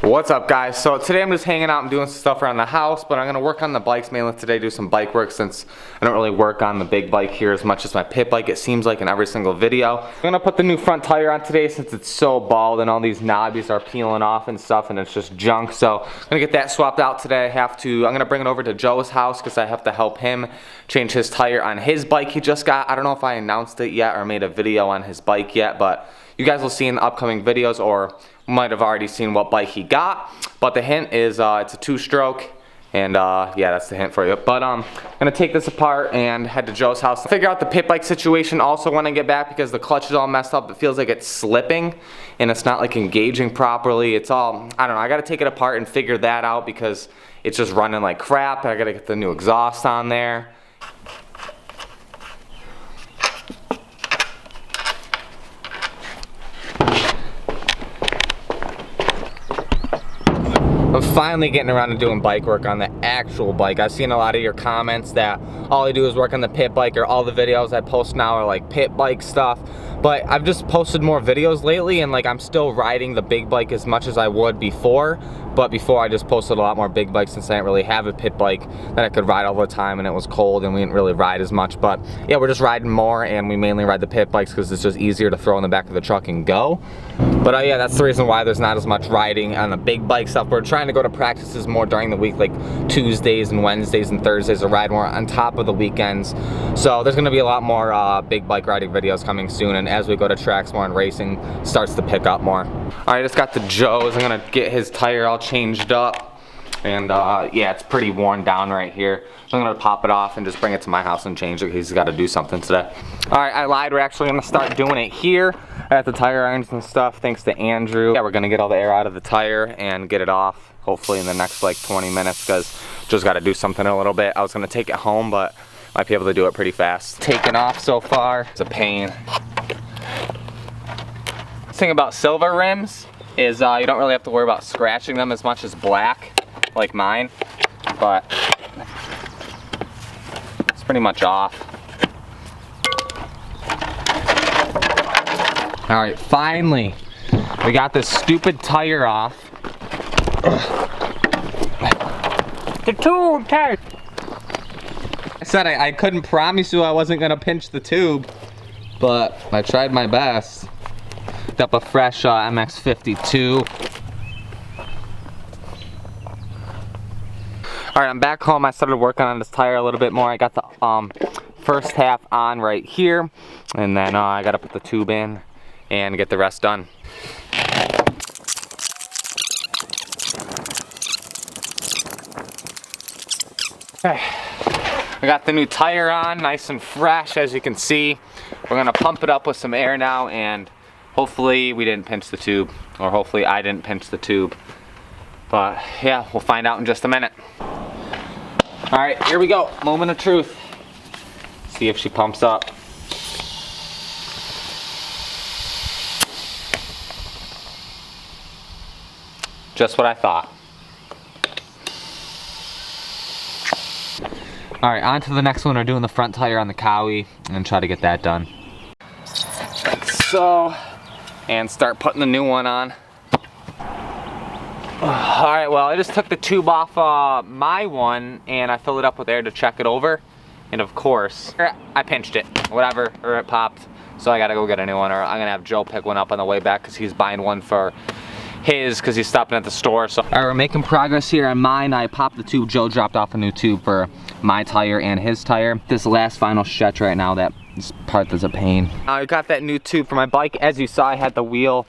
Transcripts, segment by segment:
What's up, guys? So today I'm just hanging out and doing some stuff around the house, but I'm gonna work on the bikes mainly today, do some bike work since I don't really work on the big bike here as much as my pit bike, it seems like, in every single video. I'm gonna put the new front tire on today since it's so bald and all these knobbies are peeling off and stuff and it's just junk. So I'm gonna get that swapped out today. I'm gonna bring it over to Joe's house because I have to help him change his tire on his bike he just got. I don't know if I announced it yet or made a video on his bike yet, but you guys will see in the upcoming videos, or might have already seen what bike he got. But the hint is it's a 2-stroke, and yeah, that's the hint for you. But I'm gonna take this apart and head to Joe's house and figure out the pit bike situation also when I get back, because the clutch is all messed up. It feels like it's slipping and it's not like engaging properly. It's all, I don't know, I gotta take it apart and figure that out because it's just running like crap. I gotta get the new exhaust on there. I'm finally getting around to doing bike work on the actual bike. I've seen a lot of your comments that all I do is work on the pit bike, or all the videos I post now are like pit bike stuff. But I've just posted more videos lately, and like I'm still riding the big bike as much as I would before. But before I just posted a lot more big bikes since I didn't really have a pit bike that I could ride all the time and it was cold and we didn't really ride as much. But yeah, we're just riding more, and we mainly ride the pit bikes because it's just easier to throw in the back of the truck and go. But yeah, that's the reason why there's not as much riding on the big bike stuff. We're trying to go to practices more during the week, like Tuesdays and Wednesdays and Thursdays, to ride more on top of the weekends. So there's gonna be a lot more big bike riding videos coming soon, and as we go to tracks more and racing starts to pick up more. All right, I just got to Joe's. I'm gonna get his tire all changed up, and yeah, it's pretty worn down right here. So I'm gonna pop it off and just bring it to my house and change it. He's got to do something today. All right, I lied. We're actually gonna start doing it here at the tire irons and stuff, thanks to Andrew. Yeah, we're gonna get all the air out of the tire and get it off hopefully in the next like 20 minutes because just got to do something a little bit. I was gonna take it home, but might be able to do it pretty fast. Taking off so far, it's a pain. The thing about silver rims is you don't really have to worry about scratching them as much as black, like mine, but it's pretty much off. All right, finally, we got this stupid tire off. The tube tire. I said I couldn't promise you I wasn't gonna pinch the tube, but I tried my best. Picked up a fresh MX52. All right, I'm back home. I started working on this tire a little bit more. I got the first half on right here, and then I gotta put the tube in and get the rest done. Okay, I got the new tire on, nice and fresh, as you can see. We're gonna pump it up with some air now, and hopefully we didn't pinch the tube, or hopefully I didn't pinch the tube. But yeah, we'll find out in just a minute. All right, here we go, moment of truth. See if she pumps up. Just what I thought. All right, on to the next one. We're doing the front tire on the Cowie and try to get that done. So, and start putting the new one on. All right, well, I just took the tube off my one and I filled it up with air to check it over. And of course, I pinched it, whatever, or it popped. So I gotta go get a new one, or I'm gonna have Joe pick one up on the way back because he's buying one for his, because he's stopping at the store. So all right, we're making progress here on mine. I popped the tube. Joe dropped off a new tube for my tire and his tire. This last final stretch right now, that part that's a pain. I got that new tube for my bike. As you saw, I had the wheel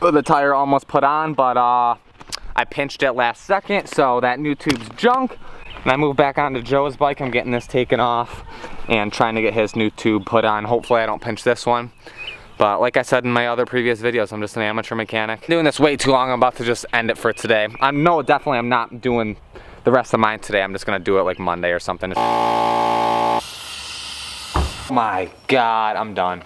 of the tire almost put on, but I pinched it last second, so that new tube's junk. And I moved back onto Joe's bike. I'm getting this taken off and trying to get his new tube put on. Hopefully I don't pinch this one. But like I said in my other previous videos, I'm just an amateur mechanic. I'm doing this way too long. I'm about to just end it for today. No, definitely I'm not doing the rest of mine today. I'm just gonna do it like Monday or something. My God, I'm done.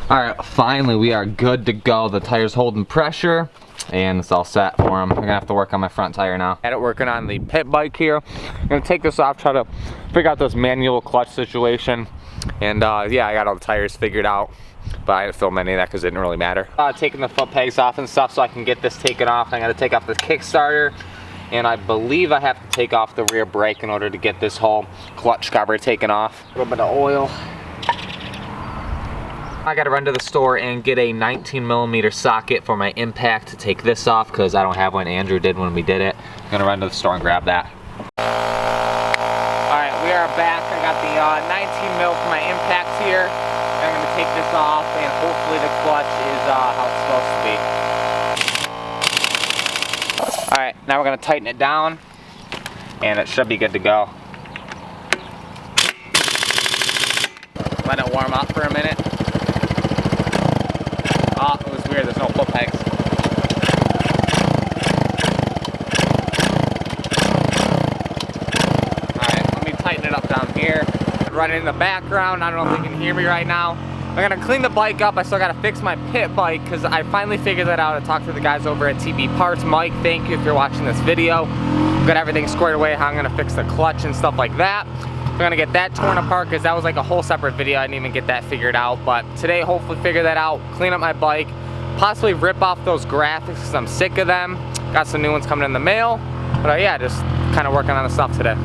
All right, finally we are good to go. The tire's holding pressure and it's all set for him. I'm gonna have to work on my front tire now. I had it working on the pit bike here. I'm gonna take this off, try to figure out this manual clutch situation. And yeah, I got all the tires figured out. but I didn't film any of that because it didn't really matter. Taking the foot pegs off and stuff so I can get this taken off. I gotta take off the Kickstarter, and I believe I have to take off the rear brake in order to get this whole clutch cover taken off. A little bit of oil. I gotta run to the store and get a 19mm socket for my impact to take this off because I don't have one. Andrew did when we did it. I'm gonna run to the store and grab that. Alright, we are back. I got the 19mm for my impact here. And I'm gonna take this off and hopefully the clutch is how it's supposed to be. Alright, now we're gonna tighten it down and it should be good to go. Let it warm up for a minute. Oh, it was weird, there's no foot pegs. Alright, let me tighten it up down here. Running in the background, I don't know if you can hear me right now. I'm gonna clean the bike up. I still gotta fix my pit bike because I finally figured that out. I talked to the guys over at TB Parts. Mike, thank you if you're watching this video. Got everything squared away, how I'm gonna fix the clutch and stuff like that. I'm gonna get that torn apart because that was like a whole separate video. I didn't even get that figured out. But today, hopefully figure that out, clean up my bike, possibly rip off those graphics because I'm sick of them. Got some new ones coming in the mail. But yeah, just kind of working on the stuff today.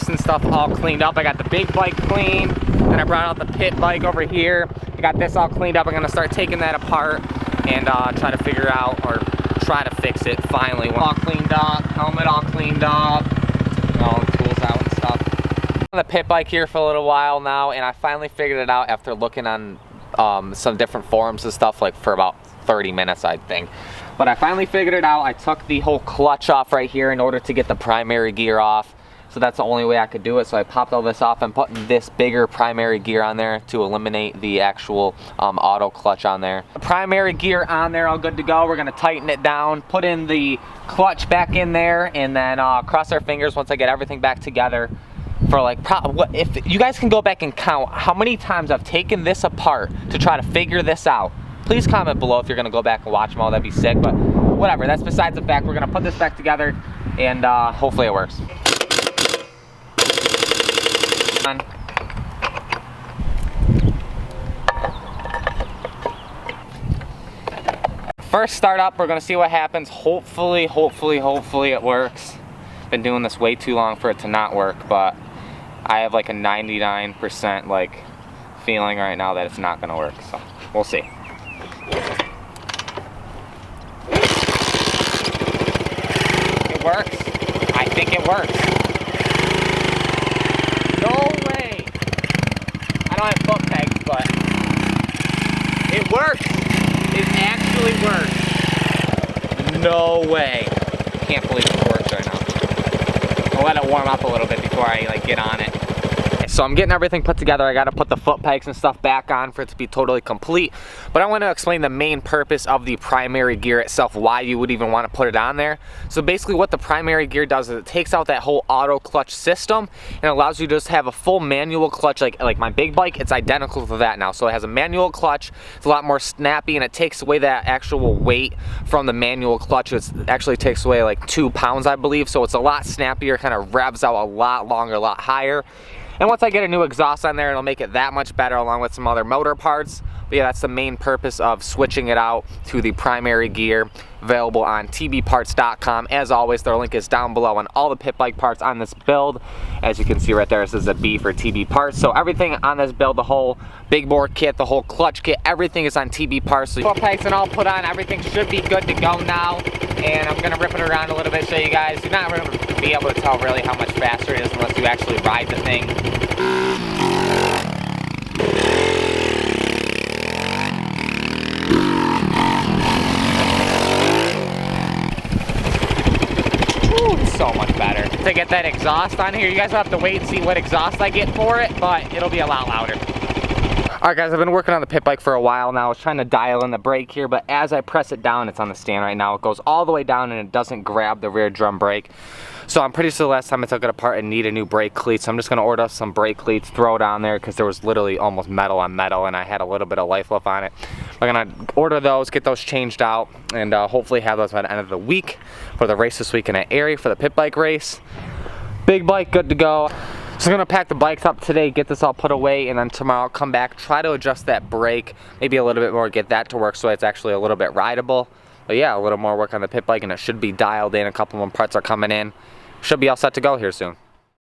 And stuff all cleaned up. I got the big bike clean, then I brought out the pit bike over here. I got this all cleaned up. I'm gonna start taking that apart and try to figure out or try to fix it finally. All cleaned up, helmet all cleaned up, all the tools out and stuff. On the pit bike here for a little while now, and I finally figured it out after looking on some different forums and stuff, like for about 30 minutes I think. But I finally figured it out. I took the whole clutch off right here in order to get the primary gear off. So that's the only way I could do it. So I popped all this off and putting this bigger primary gear on there to eliminate the actual auto clutch on there. The primary gear on there, all good to go. We're gonna tighten it down, put in the clutch back in there, and then cross our fingers once I get everything back together for like, if you guys can go back and count how many times I've taken this apart to try to figure this out. Please comment below if you're gonna go back and watch them all, that'd be sick, but whatever, that's besides the fact. We're gonna put this back together and hopefully it works. First start up, we're gonna see what happens. Hopefully it works. Been doing this way too long for it to not work, but I have like a 99% like feeling right now that it's not gonna work, so we'll see. It works. I think it works. No way! I don't have foot pegs, but it works! It actually works. No way. I can't believe it works right now. I'll let it warm up a little bit before I like get on it. So I'm getting everything put together. I gotta put the foot pegs and stuff back on for it to be totally complete. But I want to explain the main purpose of the primary gear itself, why you would even want to put it on there. So basically what the primary gear does is it takes out that whole auto clutch system and allows you to just have a full manual clutch. Like my big bike, it's identical to that now. So it has a manual clutch, it's a lot more snappy, and it takes away that actual weight from the manual clutch. It actually takes away like 2 pounds, I believe. So it's a lot snappier, kind of revs out a lot longer, a lot higher. And once I get a new exhaust on there, it'll make it that much better along with some other motor parts. But yeah, that's the main purpose of switching it out to the primary gear, available on tbparts.com. As always, their link is down below on all the pit bike parts on this build. As you can see right there, this is a B for TB Parts. So everything on this build, the whole big bore kit, the whole clutch kit, everything is on TB Parts. So foot pegs and all put on, everything should be good to go now. And I'm gonna rip it around a little bit, show you guys. You're not gonna be able to tell really how much faster it is unless you actually ride the thing. Ooh, it's so much better. To get that exhaust on here, you guys will have to wait and see what exhaust I get for it, but it'll be a lot louder. Alright guys, I've been working on the pit bike for a while now. I was trying to dial in the brake here, but as I press it down, it's on the stand right now, it goes all the way down and it doesn't grab the rear drum brake. So I'm pretty sure the last time I took it apart it needed new brake cleats. So I'm just gonna order some brake cleats, throw it on there because there was literally almost metal on metal and I had a little bit of life left on it. We're gonna order those, get those changed out, and hopefully have those by the end of the week for the race this weekend at Erie for the pit bike race. Big bike, good to go. So I'm gonna pack the bikes up today, get this all put away, and then tomorrow I'll come back, try to adjust that brake, maybe a little bit more, get that to work so it's actually a little bit rideable. But yeah, a little more work on the pit bike and it should be dialed in. A couple more parts are coming in. Should be all set to go here soon.